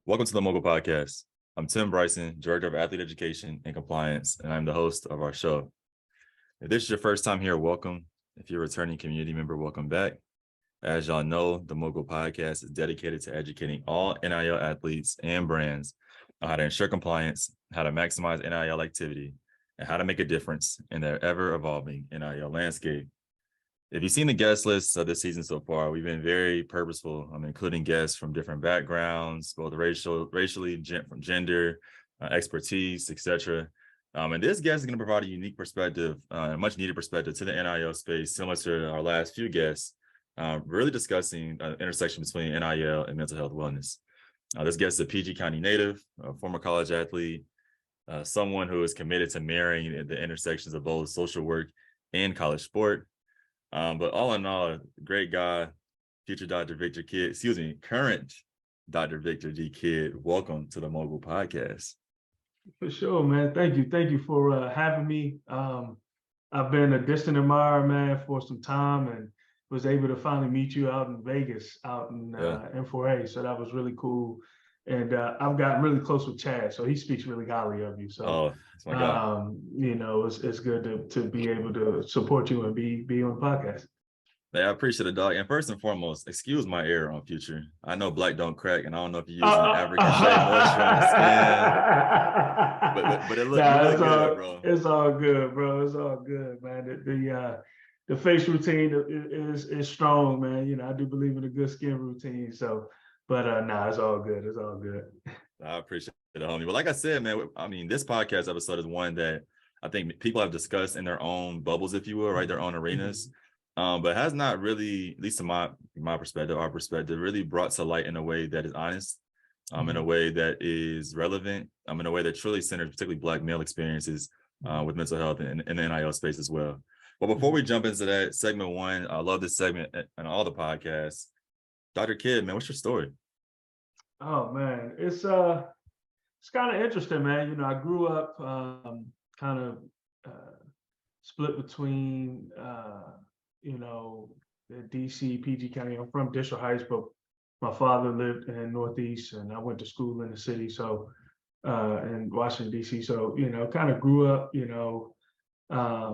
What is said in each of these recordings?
Welcome to the MOGL podcast. I'm Tim Bryson, Director of Athlete Education and Compliance, and I'm the host of our show. If this is your first time here, welcome. If you're a returning community member, welcome back. As y'all know, the MOGL podcast is dedicated to educating all NIL athletes and brands on how to ensure compliance, how to maximize NIL activity, and how to make a difference in their ever-evolving NIL landscape. If you've seen the guest list of this season so far, we've been very purposeful. including guests from different backgrounds, both racially, from gender, expertise, etc. And this guest is going to provide a unique perspective, a much needed perspective to the NIL space, similar to our last few guests, really discussing the intersection between NIL and mental health wellness. This guest is a PG County native, a former college athlete, someone who is committed to marrying the intersections of both social work and college sport. But all in all, great guy, future Dr. Victor Kidd, current Dr. Victor G. Kidd. Welcome to the MOGL podcast. For sure, man. Thank you. Thank you for having me. I've been a distant admirer, man, for some time and was able to finally meet you out in Vegas, out in M4A. So that was really cool. And I've gotten really close with Chad, so he speaks really highly of you. So, that's my guy. It's good to be able to support you and be on the podcast. Yeah, I appreciate it, dog. And first and foremost, excuse my error on future. I know black don't crack, and I don't know if you're using African shea moisture on the skin. But it look good, bro. It's all good, bro. It's all good, man. The face routine is strong, man. I do believe in a good skin routine. So, but it's all good. It's all good. I appreciate it, homie. But like I said, man, this podcast episode is one that I think people have discussed in their own bubbles, if you will, right? Their own arenas. But has not really, at least in my perspective, our perspective, really brought to light in a way that is honest, in a way that is relevant, in a way that truly centers particularly Black male experiences with mental health and the NIL space as well. But before we jump into that, segment one, I love this segment and all the podcasts. Dr. Kidd, man, what's your story? Oh man, it's kind of interesting, man. I grew up kind of split between the DC, PG County. I'm from District Heights, but my father lived in Northeast, and I went to school in the city, so in Washington DC. So kind of grew up,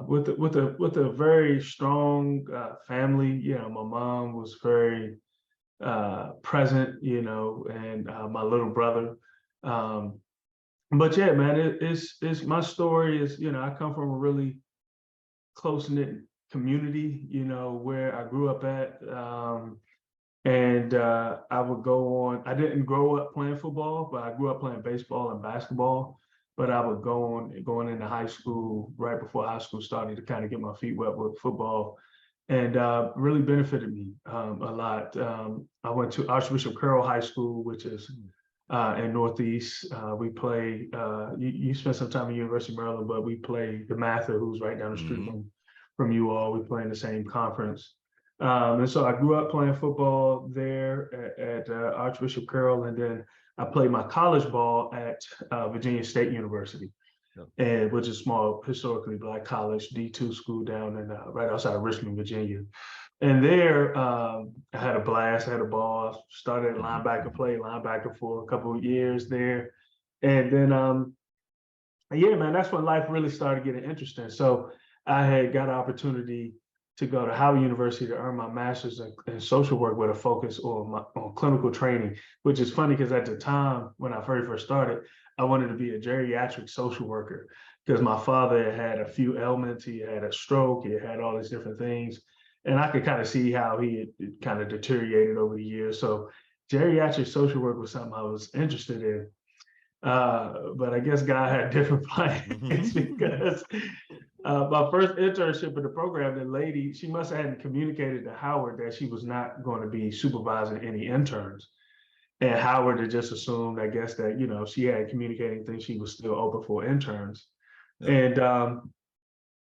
with a very strong family. My mom was very present, and my little brother. But yeah, man, it's my story is, I come from a really close-knit community, where I grew up at. And I would go on, I didn't grow up playing football, but I grew up playing baseball and basketball. But I would going into high school, right before high school started, to kind of get my feet wet with football. And really benefited me a lot. I went to Archbishop Carroll High School, which is in Northeast. We play, you spent some time at University of Maryland, but we play the Mather, who's right down the street from you all. We play in the same conference. And so I grew up playing football there at Archbishop Carroll, and then I played my college ball at Virginia State University, which is a small, historically Black college, D2 school down in right outside of Richmond, Virginia. And there, I had a blast, I had a ball, started at linebacker, played linebacker for a couple of years there. And then, yeah, man, that's when life really started getting interesting. So I had got an opportunity to go to Howard University to earn my master's in social work with a focus on clinical training, which is funny because at the time when I very first started, I wanted to be a geriatric social worker because my father had a few ailments. He had a stroke, he had all these different things. And I could kind of see how he had kind of deteriorated over the years. So geriatric social work was something I was interested in. But I guess God had different plans because my first internship in the program, the lady, she must have hadn't communicated to Howard that she was not going to be supervising any interns. And Howard had just assumed, I guess, that, she had communicating things, she was still open for interns. And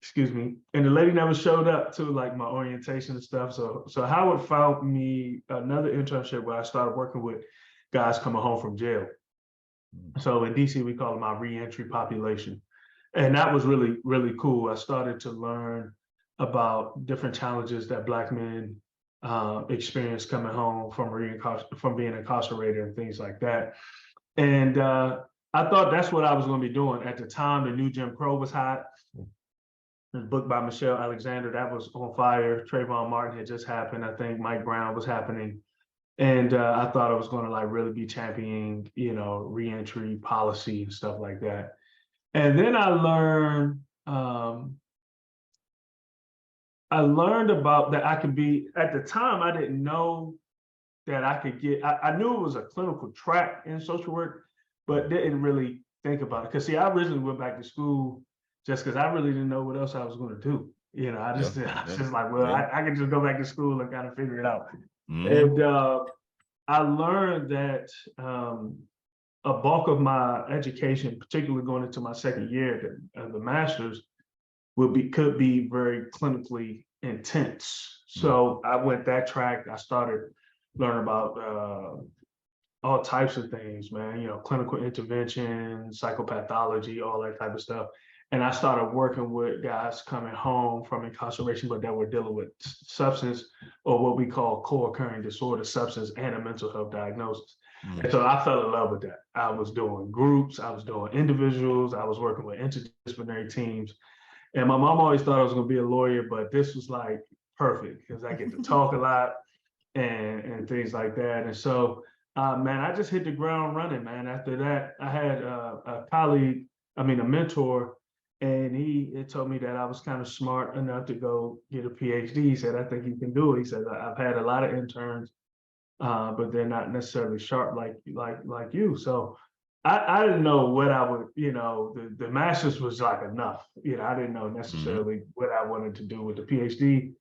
excuse me, and the lady never showed up to like my orientation and stuff. So Howard found me another internship where I started working with guys coming home from jail. So in DC, we call them our reentry population. And that was really, really cool. I started to learn about different challenges that Black men experience coming home from being incarcerated and things like that. And I thought that's what I was going to be doing. At the time, the new Jim Crow was hot. The book by Michelle Alexander, that was on fire. Trayvon Martin had just happened. I think Mike Brown was happening. And I thought I was going to like really be championing, reentry policy and stuff like that. And then I learned about that I could be, at the time, I didn't know that I could get, I knew it was a clinical track in social work, but didn't really think about it. Because see, I originally went back to school just because I really didn't know what else I was going to do. I was just like, well, I can just go back to school and kind of figure it out. And I learned that a bulk of my education, particularly going into my second year of the master's, could be very clinically intense. So I went that track. I started learning about all types of things, man, clinical intervention, psychopathology, all that type of stuff. And I started working with guys coming home from incarceration, but that were dealing with substance or what we call co-occurring disorder, substance and a mental health diagnosis. And so I fell in love with that. I was doing groups, I was doing individuals, I was working with interdisciplinary teams. And my mom always thought I was going to be a lawyer, but this was like perfect because I get to talk a lot and things like that. And so, man, I just hit the ground running, man. After that, I had a mentor, and he told me that I was kind of smart enough to go get a PhD. He said, I think you can do it. He said, I've had a lot of interns, but they're not necessarily sharp like you. So I didn't know what I would, the master's was like enough. I didn't know necessarily what I wanted to do with the PhD.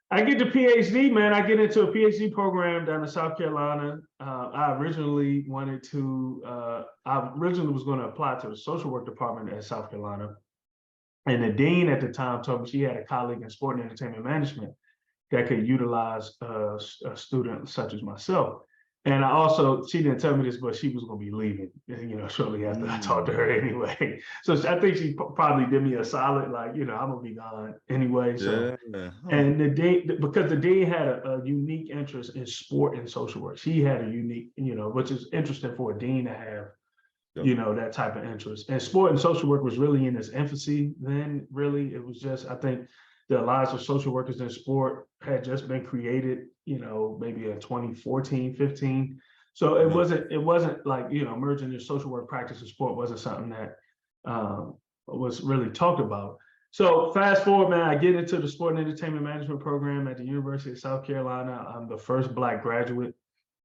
I get the PhD, man. I get into a PhD program down in South Carolina. I originally was going to apply to the social work department at South Carolina. And the dean at the time told me she had a colleague in sport and entertainment management that could utilize a student such as myself. And she didn't tell me this, but she was going to be leaving, shortly after I talked to her anyway. So I think she probably did me a solid, like, I'm going to be gone anyway. So, and the dean, because the dean had a unique interest in sport and social work. She had a unique, which is interesting for a dean to have, that type of interest. And sport and social work was really in its infancy then, really. It was just, I think, the Alliance of Social Workers in Sport had just been created, maybe in 2014, 15. So it wasn't like, merging your social work practice and sport wasn't something that was really talked about. So fast forward, man, I get into the sport and entertainment management program at the University of South Carolina. I'm the first Black graduate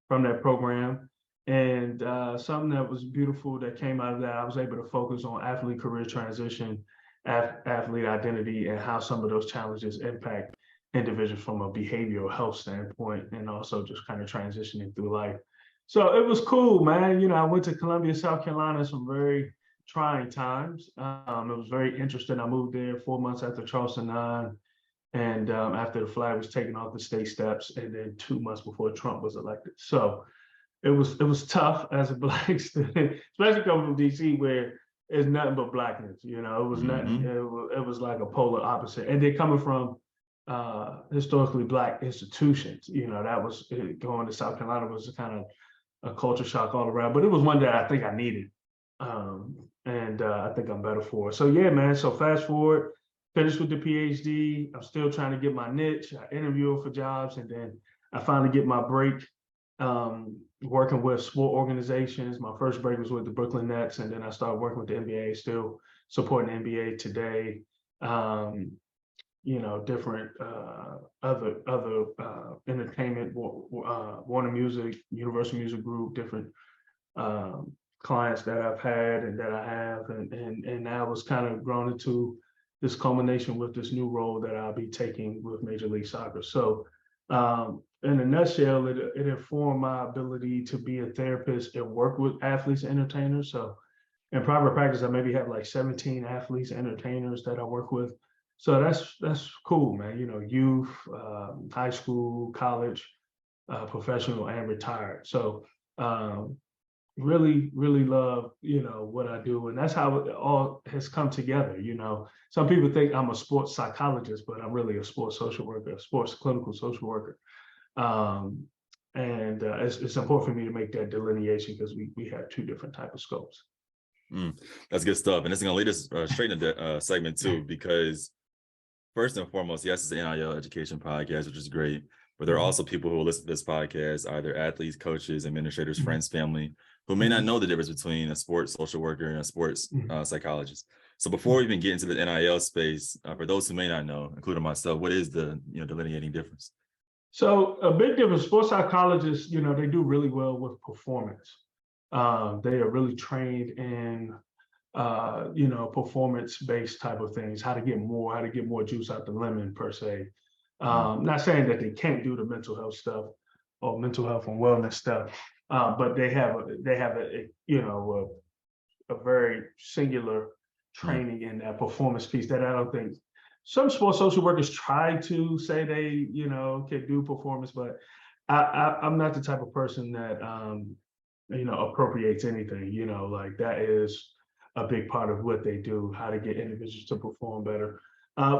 from that program. And something that was beautiful that came out of that, I was able to focus on athlete career transition, athlete identity, and how some of those challenges impact individuals from a behavioral health standpoint, and also just kind of transitioning through life. So it was cool, man. I went to Columbia, South Carolina, some very trying times. It was very interesting. I moved there 4 months after Charleston 9, and after the flag was taken off the state steps, and then 2 months before Trump was elected. So it was tough as a Black student, especially coming from DC, where it's nothing but Blackness. It was nothing. It was like a polar opposite. And they're coming from historically Black institutions. That was going to South Carolina was kind of a culture shock all around. But it was one that I think I needed, and I think I'm better for it. So yeah, man. So fast forward, finished with the PhD. I'm still trying to get my niche. I interview for jobs, and then I finally get my break. Working with sport organizations. My first break was with the Brooklyn Nets, and then I started working with the NBA, still supporting the NBA today. Different other entertainment, Warner Music, Universal Music Group, different clients that I've had and that I have, and now it's kind of grown into this culmination with this new role that I'll be taking with Major League Soccer. So in a nutshell, it informed my ability to be a therapist and work with athletes and entertainers. So in private practice, I maybe have like 17 athletes and entertainers that I work with. So that's cool, man. Youth, high school, college, professional, and retired. So really, really love, what I do. And that's how it all has come together. Some people think I'm a sports psychologist, but I'm really a sports social worker, a sports clinical social worker. And it's important for me to make that delineation because we have two different type of scopes. That's good stuff. And it's going to lead us straight into that segment too, because first and foremost, yes, it's an NIL education podcast, which is great. But there are also people who will listen to this podcast, either athletes, coaches, administrators, friends, family, who may not know the difference between a sports social worker and a sports psychologist. So before we even get into the NIL space, for those who may not know, including myself, what is the delineating difference? So a big difference, sports psychologists, they do really well with performance. They are really trained in, performance-based type of things, how to get more juice out the lemon per se. Not saying that they can't do the mental health stuff or mental health and wellness stuff, but they have a very singular training in that performance piece that I don't think some sports social workers try to say they, can do performance, but I'm not the type of person that, appropriates anything, like that is a big part of what they do, how to get individuals to perform better.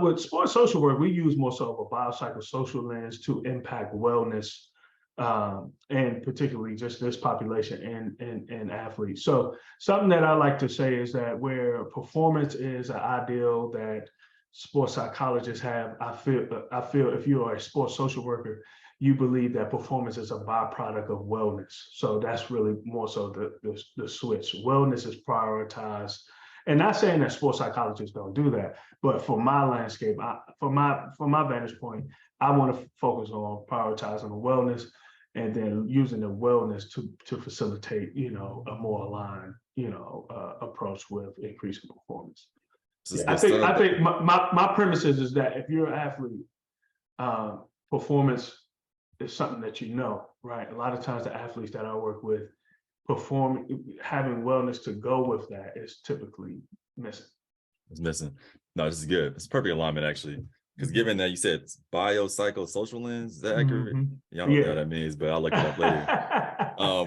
With sports social work, we use more so of a biopsychosocial lens to impact wellness, and particularly just this population and athletes. So something that I like to say is that where performance is an ideal that sports psychologists have, I feel if you are a sports social worker, you believe that performance is a byproduct of wellness. So that's really more so the switch. Wellness is prioritized. And not saying that sports psychologists don't do that, but for my landscape, from my vantage point, I want to focus on prioritizing the wellness and then using the wellness to facilitate, a more aligned, approach with increasing performance. Yeah, I think my premise is that if you're an athlete, performance is something that right? A lot of times the athletes that I work with, having wellness to go with that is typically missing. It's missing. No, this is good. It's perfect alignment actually. Because given that you said biopsychosocial lens, is that accurate? Y'all don't know what that means, but I'll look it up later.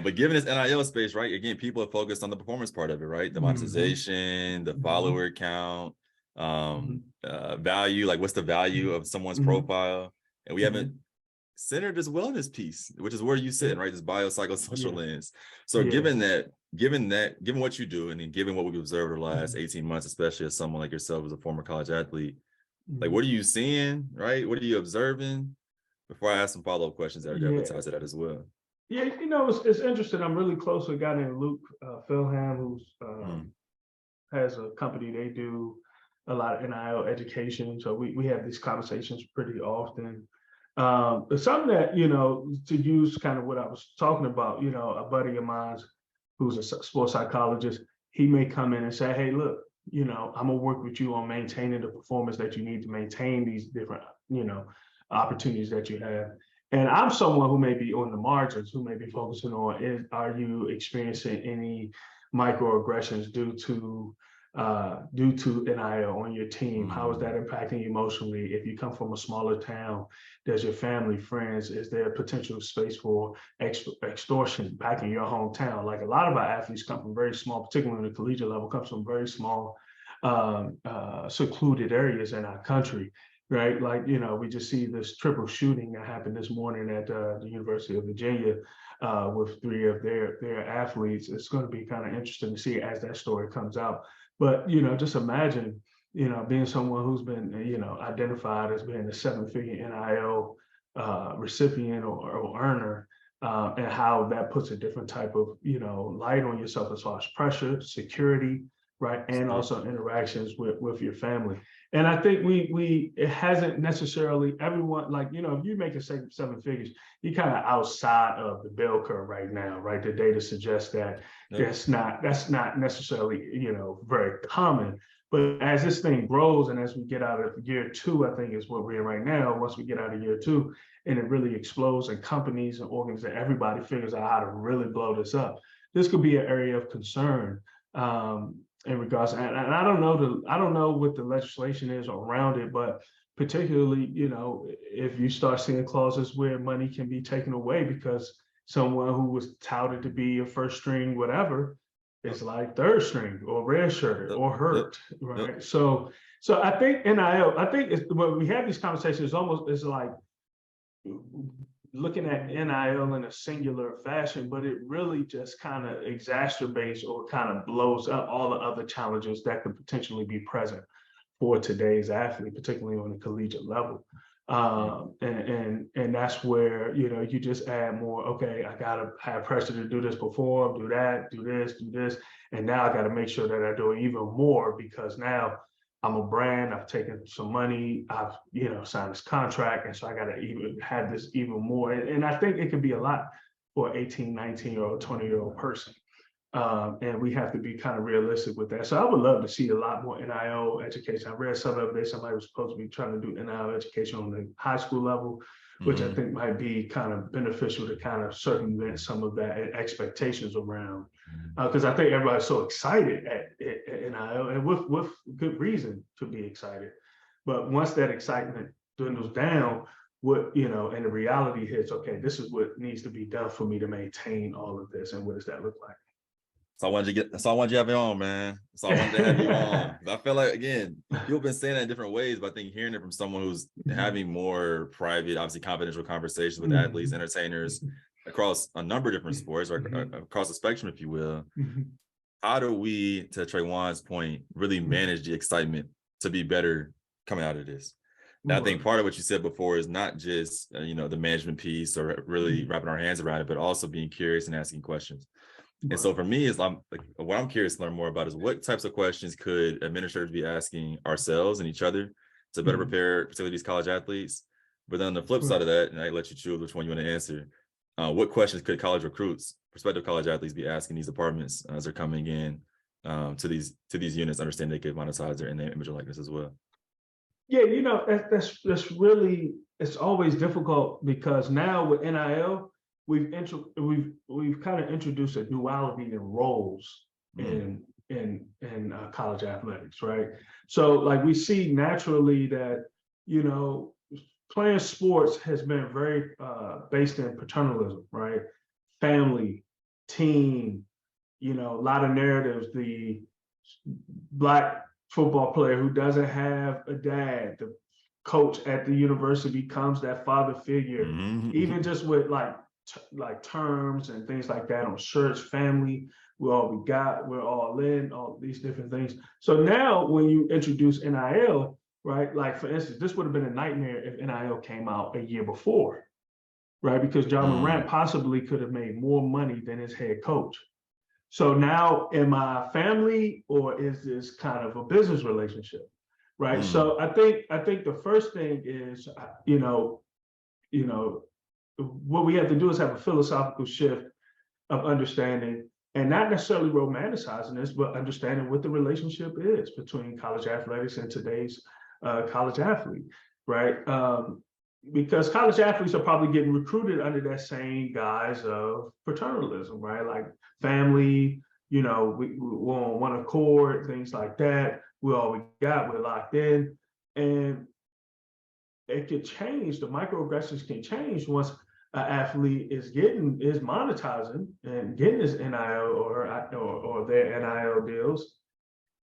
But given this NIL space, right? Again, people are focused on the performance part of it, right? The monetization, the follower count, value, like what's the value of someone's profile. And we haven't centered this wellness piece, which is where you sit, right? This biopsychosocial lens. So given what you do, and then given what we've observed over the last 18 months, especially as someone like yourself as a former college athlete, like what are you seeing, right? What are you observing? Before I ask some follow-up questions that are definitely tied to that as well. Yeah, it's interesting. I'm really close with a guy named Luke Philham, who's has a company. They do a lot of NIL education. So we have these conversations pretty often. But something that, to use kind of what I was talking about, a buddy of mine who's a sports psychologist, he may come in and say, hey, look, I'm gonna work with you on maintaining the performance that you need to maintain these different, opportunities that you have. And I'm someone who may be on the margins, who may be focusing on, are you experiencing any microaggressions due to NIL on your team? How is that impacting you emotionally? If you come from a smaller town, does your family, friends, is there a potential space for extortion back in your hometown? Like a lot of our athletes come from very small, particularly on the collegiate level, comes from very small, secluded areas in our country, right? Like, we just see this triple shooting that happened this morning at the University of Virginia, with 3 of their athletes. It's going to be kind of interesting to see as that story comes out. But, just imagine, being someone who's been, identified as being a 7-figure NIL recipient or earner, and how that puts a different type of, light on yourself as far as pressure, security, right? And also interactions with your family. And I think it hasn't necessarily, everyone, like, if you make a 7 figures, you're kind of outside of the bell curve right now, right? The data suggests that that's not necessarily, very common. But as this thing grows and as we get out of year 2, I think is what we're in right now, once we get out of year 2 and it really explodes and companies and organizations, everybody figures out how to really blow this up. This could be an area of concern. In regards, and I don't know what the legislation is around it, but particularly, if you start seeing clauses where money can be taken away because someone who was touted to be a first string, whatever, is like third string or redshirted or hurt, right? So I think NIL, when we have these conversations, it's like looking at NIL in a singular fashion, but it really just kind of exacerbates or kind of blows up all the other challenges that could potentially be present for today's athlete, particularly on the collegiate level. And that's where, you know, you just add more, okay, I gotta have pressure to do this, perform, do that, do this. And now I gotta make sure that I do it even more, because now I'm a brand, I've taken some money, I've, you know, signed this contract. And so I gotta even have this even more. And I think it can be a lot for an 18, 19-year-old, 20-year-old person. And we have to be kind of realistic with that. So I would love to see a lot more NIL education. I read some of it. Somebody was supposed to be trying to do NIL education on the high school level, which I think might be kind of beneficial to kind of circumvent some of that expectations around. Because I think everybody's so excited at NIL, and with good reason to be excited. But once that excitement dwindles down, what, you know, and the reality hits, okay, this is what needs to be done for me to maintain all of this. And what does that look like? So I wanted you to that's all I wanted you to have you on, man. So I wanted to have you on. I feel like, again, you've been saying that in different ways, but I think hearing it from someone who's having more private, obviously confidential conversations with athletes, entertainers across a number of different sports, or across the spectrum, if you will. How do we, to Trayvon's point, really manage the excitement to be better coming out of this? Now, I think part of what you said before is not just, you know, the management piece or really wrapping our hands around it, but also being curious and asking questions. And so for me, what I'm curious to learn more about is what types of questions could administrators be asking ourselves and each other to better prepare, particularly these college athletes. But then on the flip side of that, and I let you choose which one you want to answer, what questions could college recruits, prospective college athletes, be asking these departments as they're coming in to these units, understand they could monetize their image and likeness as well? Yeah, you know, that's really, it's always difficult, because now with NIL, we've kind of introduced a duality in roles in college athletics, right? So like we see naturally that, you know, playing sports has been very based in paternalism, right? Family, team, you know, a lot of narratives. The Black football player who doesn't have a dad, the coach at the university becomes that father figure, even just with like terms and things like that on shirts, family, we're all we got, we're all in, all these different things. So now when you introduce NIL, right, like for instance, this would have been a nightmare if NIL came out a year before, right? Because John Morant possibly could have made more money than his head coach. So now, am I family, or is this kind of a business relationship, right? So I think the first thing is, you know, what we have to do is have a philosophical shift of understanding, and not necessarily romanticizing this, but understanding what the relationship is between college athletics and today's college athlete, right? Because college athletes are probably getting recruited under that same guise of paternalism, right? Like family, you know, we're on one accord, things like that. We're all we got, we're locked in. And it could change, the microaggressions can change once an athlete is monetizing and getting his NIL or their NIL deals.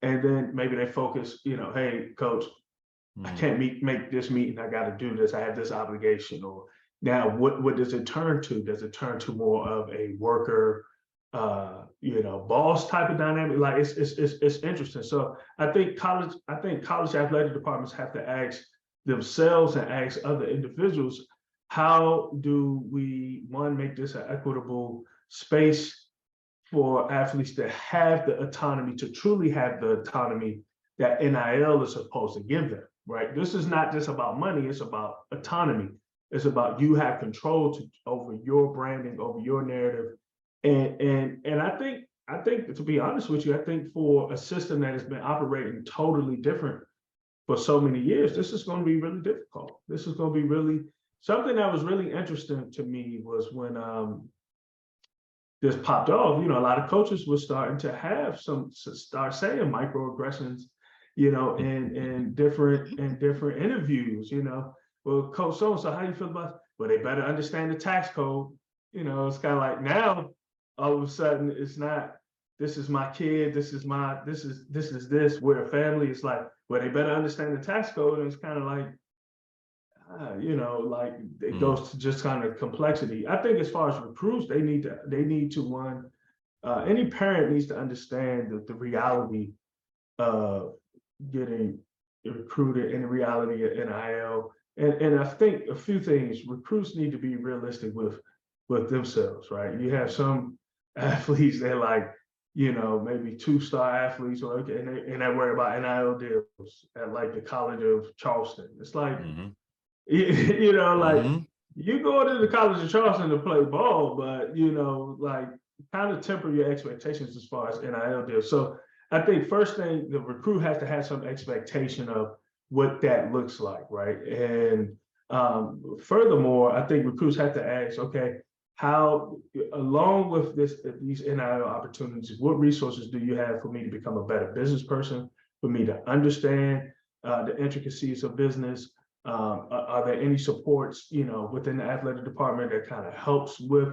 And then maybe they focus, you know, hey, coach, I can't make this meeting, I got to do this, I have this obligation. Or now what does it turn to? Does it turn to more of a worker, you know, boss type of dynamic? Like it's interesting. So I think college athletic departments have to ask themselves and ask other individuals, how do we, one, make this an equitable space for athletes to have the autonomy, to truly have the autonomy that NIL is supposed to give them, right? This is not just about money, it's about autonomy. It's about you have control over your branding, over your narrative. And I think, to be honest with you, I think for a system that has been operating totally different for so many years, this is going to be really difficult. This is going to be really, something that was really interesting to me was when this popped off, you know, a lot of coaches were starting to start saying microaggressions, you know, in different interviews, you know. Well, coach so-and-so, how do you feel about it? Well, they better understand the tax code. You know, it's kind of like now, all of a sudden, it's not, this is my kid, this is this, we're a family. It's like, well, they better understand the tax code. And it's kind of like, like it goes to just kind of complexity. I think as far as recruits, they need to one, any parent needs to understand the reality of getting recruited and the reality of NIL. And I think a few things, recruits need to be realistic with themselves, right? You have some athletes that like, maybe 2-star athletes, or and they worry about NIL deals at like the College of Charleston. It's like, like you go to the College of Charleston to play ball, but like kind of temper your expectations as far as NIL deals. So I think first thing, the recruit has to have some expectation of what that looks like, right? And furthermore, I think recruits have to ask, okay, how, along with these NIL opportunities, what resources do you have for me to become a better business person, for me to understand the intricacies of business? Are there any supports, within the athletic department that kind of helps with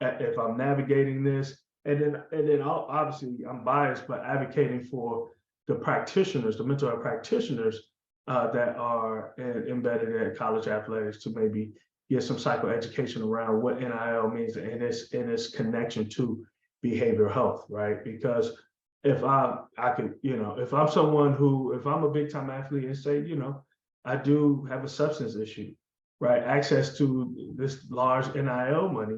if I'm navigating this? And then obviously I'm biased, but advocating for the practitioners, the mental health practitioners that are embedded in college athletics to maybe get some psychoeducation around what NIL means and its connection to behavioral health, right? Because if I could, if I'm someone who, if I'm a big time athlete and say, I do have a substance issue, right? Access to this large NIL money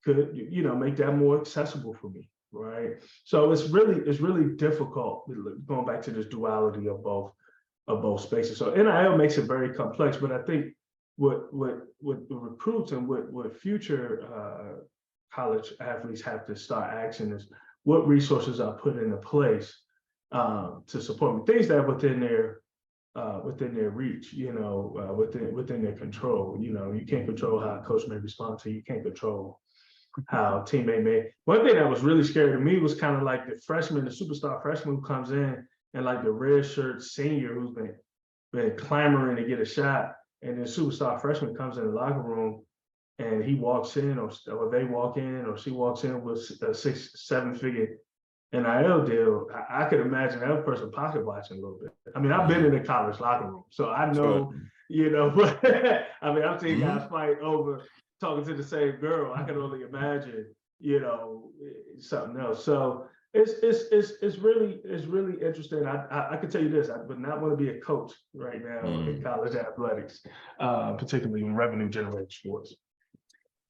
could, make that more accessible for me, right? So it's really difficult, going back to this duality of both spaces. So NIL makes it very complex, but I think what the recruits and what future college athletes have to start asking is, what resources are put into place to support me, things that are within their reach, within their control. You can't control how a coach may respond to you. You can't control how a teammate may. One thing that was really scary to me was kind of like the superstar freshman who comes in, and like the red shirt senior who's been clamoring to get a shot, and then superstar freshman comes in the locker room and he walks in, or they walk in, or she walks in with a 6-7 figure NIL deal. I could imagine that person pocket watching a little bit. I mean, I've been in the college locker room, so I know, but I mean, I've seen guys fight over talking to the same girl. I can only imagine, something else. So it's really interesting. I can tell you this: I would not want to be a coach right now in college athletics, particularly in revenue generating sports.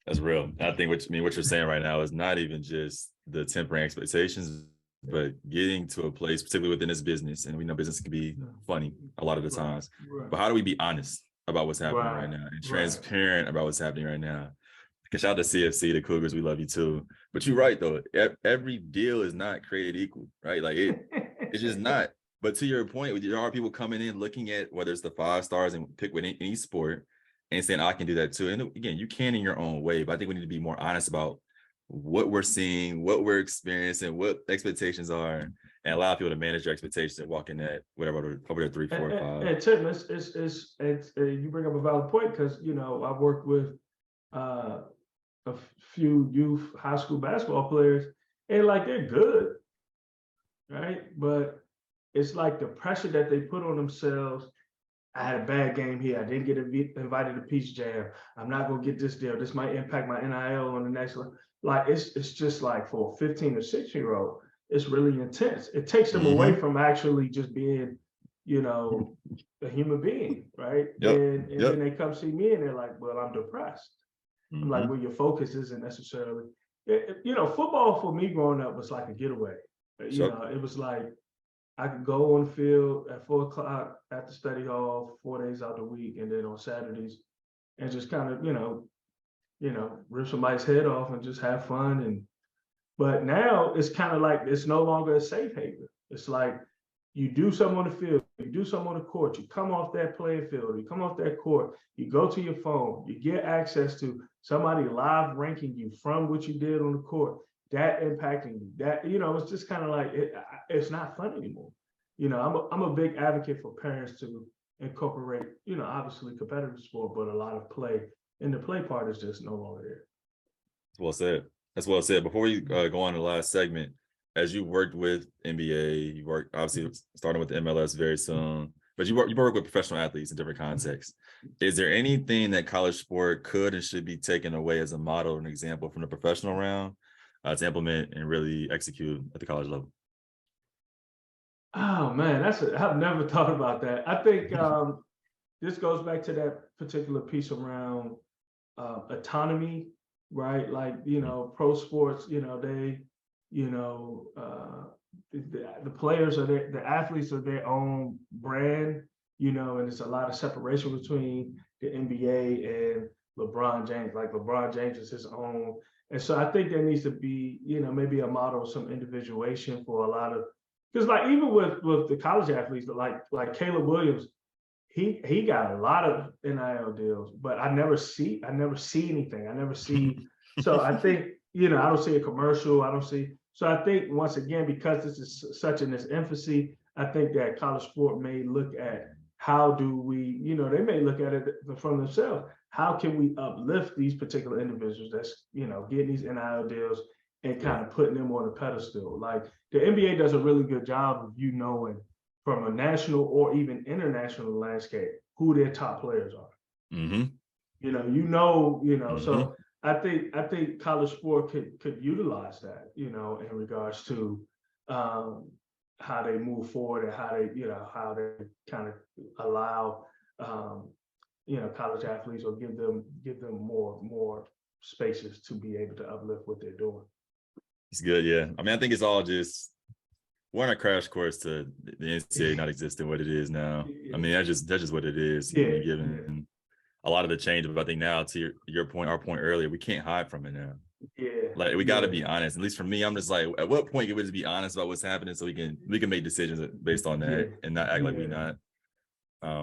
That's real. I think what you're saying right now is not even just the tempering expectations, but getting to a place, particularly within this business, and we know business can be funny a lot of the times. But how do we be honest about what's happening right now and transparent about what's happening right now? Because shout out to CFC, the Cougars, we love you too. But you're right though, every deal is not created equal, right? Like it's just not. But to your point, there are people coming in looking at whether it's the 5 stars and pick with any sport and saying, I can do that too. And again, you can in your own way, but I think we need to be more honest about what we're seeing, what we're experiencing, what expectations are, and allow people to manage their expectations and walk in that whatever over there 3, 4, 5. And Tim, it's you bring up a valid point, because I've worked with a few youth high school basketball players, and like they're good, right? But it's like the pressure that they put on themselves. I had a bad game here. I didn't get invited to Peach Jam. I'm not gonna get this deal. This might impact my NIL on the next one. Like it's just like for a 15 or 16-year-old, it's really intense. It takes them away from actually just being, a human being, right? And then they come see me and they're like, well, I'm depressed. I'm like, well, your focus isn't necessarily, football for me growing up was like a getaway. It was like, I could go on the field at 4 o'clock at the study hall 4 days out the week, and then on Saturdays, and just kind of, rip somebody's head off and just have fun. But now it's kind of like, it's no longer a safe haven. It's like you do something on the field, you do something on the court, you come off that playing field, you come off that court, you go to your phone, you get access to somebody live ranking you from what you did on the court. That impacting you, that, it's just kind of like, it's not fun anymore. I'm a big advocate for parents to incorporate, obviously competitive sport, but a lot of play, and the play part is just no longer there. That's well said. That's well said. Before we go on to the last segment, as you worked with NBA, you worked obviously starting with the MLS very soon, but you work with professional athletes in different contexts. Is there anything that college sport could and should be taken away as a model or an example from the professional realm to implement and really execute at the college level? Oh man, I've never thought about that. I think this goes back to that particular piece around autonomy, right? Like, pro sports, they, the players are the athletes are their own brand, and there's a lot of separation between the NBA and LeBron James. Like LeBron James is his own. And so I think there needs to be, maybe a model of some individuation for a lot of, because like even with the college athletes, like Caleb Williams, he got a lot of NIL deals, but I never see anything. I never see. So I think, I don't see a commercial. I don't see. So I think once again, because this is such in its infancy, I think that college sport may look at how do we, they may look at it from themselves. How can we uplift these particular individuals that's, getting these NIL deals and kind of putting them on a pedestal? Like the NBA does a really good job of knowing from a national or even international landscape who their top players are. Mm-hmm. So I think college sport could utilize that, in regards to how they move forward and how they kind of allow college athletes, or give them more spaces to be able to uplift what they're doing. It's good, yeah. I mean, I think it's all just we're on a crash course to the NCAA not existing what it is now. I mean, that's just what it is. Given a lot of the change, but I think now to your point, our point earlier, we can't hide from it now. Yeah. Like we got to be honest. At least for me, I'm just like, at what point can we just be honest about what's happening so we can make decisions based on that and not act like we not.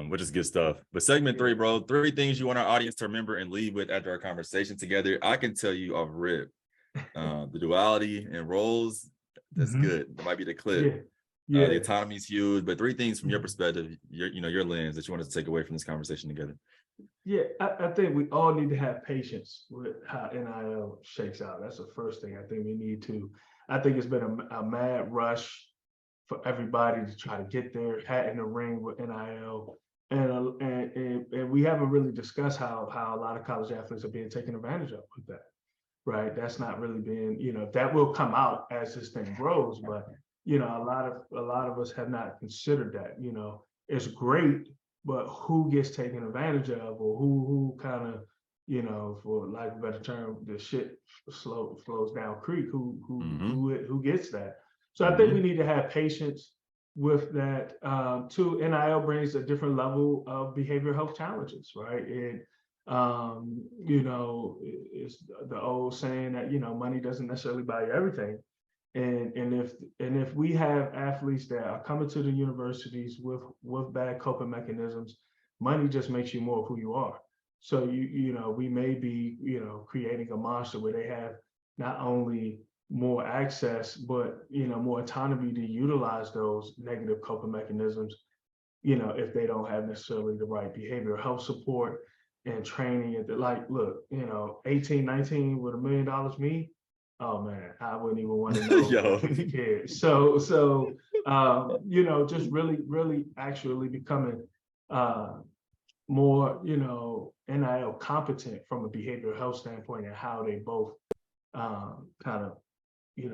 Which is good stuff. But segment 3, bro, 3 things you want our audience to remember and leave with after our conversation together. I can tell you off rip, the duality and roles. That's good. That might be the clip. The autonomy is huge, but 3 things from your perspective, your lens that you want us to take away from this conversation together. Yeah, I think we all need to have patience with how NIL shakes out. That's the first thing I think we need to. I think it's been a mad rush for everybody to try to get their hat in the ring with NIL. And we haven't really discussed how a lot of college athletes are being taken advantage of with that. Right. That's not really being, that will come out as this thing grows, but a lot of us have not considered that. It's great, but who gets taken advantage of, or who kind of, for lack of a better term, the shit flows down creek, who gets that. So I think we need to have patience with that. Too, NIL brings a different level of behavioral health challenges, right? It's the old saying that money doesn't necessarily buy you everything, and if we have athletes that are coming to the universities with bad coping mechanisms, money just makes you more of who you are. So we may be creating a monster where they have not only more access but more autonomy to utilize those negative coping mechanisms, if they don't have necessarily the right behavioral health support and training. Like, look, 18, 19 with $1 million, me, oh man, I wouldn't even want to know kids. So just really actually becoming more, NIL competent from a behavioral health standpoint, and how they both kind of,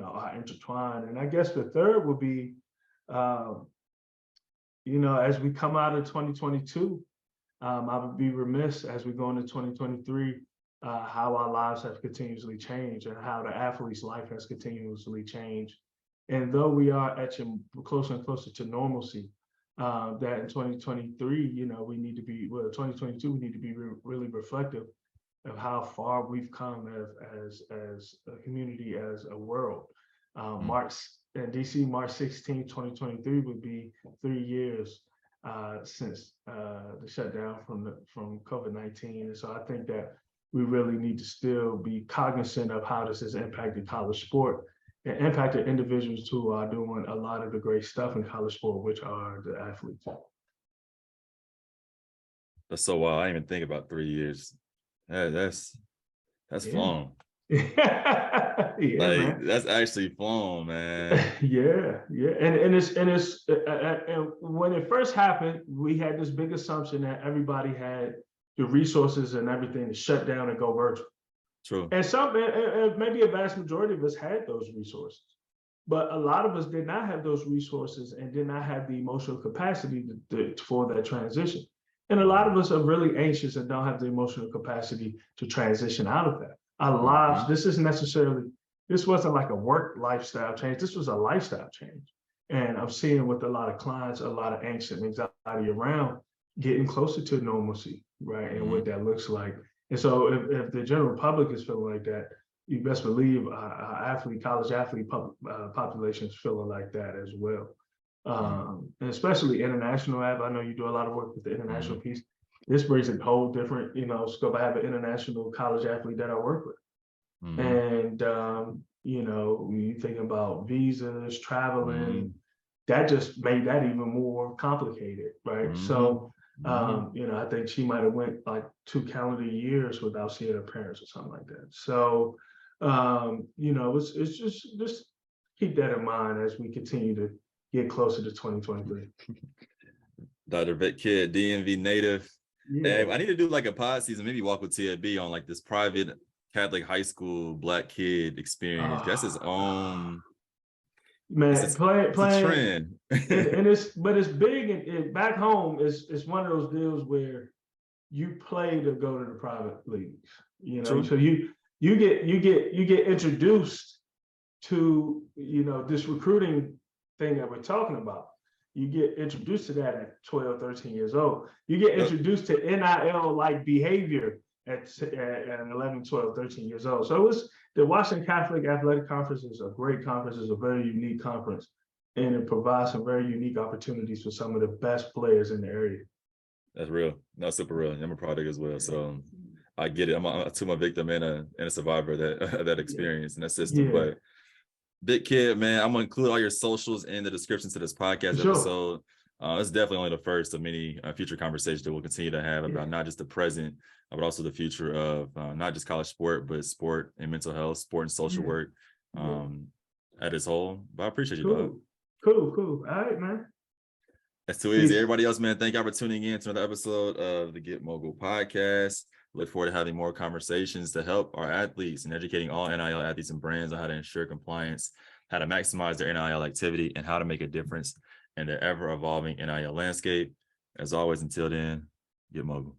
are intertwined. And I guess the third would be, as we come out of 2022, I would be remiss as we go into 2023, how our lives have continuously changed and how the athlete's life has continuously changed. And though we are etching closer and closer to normalcy, that in 2023, we need to be, 2022, we need to be really reflective of how far we've come as a community, as a world. March 16, 2023 would be 3 years since the shutdown from COVID-19. And so I think that we really need to still be cognizant of how this has impacted college sport and impacted individuals who are doing a lot of the great stuff in college sport, which are the athletes. That's so wild. I didn't even think about 3 years. That's long. Yeah, Like man. that's actually flown, man. Yeah, yeah, and when it first happened, we had this big assumption that everybody had the resources and everything to shut down and go virtual. True. And and maybe a vast majority of us had those resources, but a lot of us did not have those resources and did not have the emotional capacity for that transition. And a lot of us are really anxious and don't have the emotional capacity to transition out of that. Our lives, this wasn't like a work lifestyle change. This was a lifestyle change. And I'm seeing with a lot of clients, a lot of angst and anxiety around getting closer to normalcy, right? And what that looks like. And so if the general public is feeling like that, you best believe our college athlete population is feeling like that as well. And especially international I know you do a lot of work with the international piece. This brings a whole different, scope. I have an international college athlete that I work with. And, when you think about visas, traveling, that just made that even more complicated, right? So, I think she might have went like 2 calendar years without seeing her parents or something like that. So, it's just keep that in mind as we continue to get closer to 2023. Dr. Vet Kid, DMV native. Yeah. I need to do like a pod season, maybe walk with TLB on like this private Catholic high school Black kid experience. That's his own. Man, it's playing, a trend. and it's big and back home. It's one of those deals where you play to go to the private leagues. True. So you get introduced to this recruiting thing that we're talking about. You get introduced to that at 12, 13 years old. You get introduced to NIL like behavior at 11, 12, 13 years old. So the Washington Catholic Athletic Conference is a great conference. It's a very unique conference, and it provides some very unique opportunities for some of the best players in the area. That's real. No, super real. I'm a product as well. So I get it. I'm a victim and a survivor of that experience and that system. But Big Kid, man, I'm gonna include all your socials in the description to this podcast episode. It's definitely only the first of many future conversations that we'll continue to have about not just the present, but also the future of not just college sport, but sport and mental health, sport and social work at its whole. But I appreciate you, dog. Cool. All right, man. That's too easy. Everybody else, man, thank y'all for tuning in to another episode of the Get MOGL podcast. Look forward to having more conversations to help our athletes and educating all NIL athletes and brands on how to ensure compliance, how to maximize their NIL activity, and how to make a difference in the ever-evolving NIL landscape. As always, until then, Get MOGL.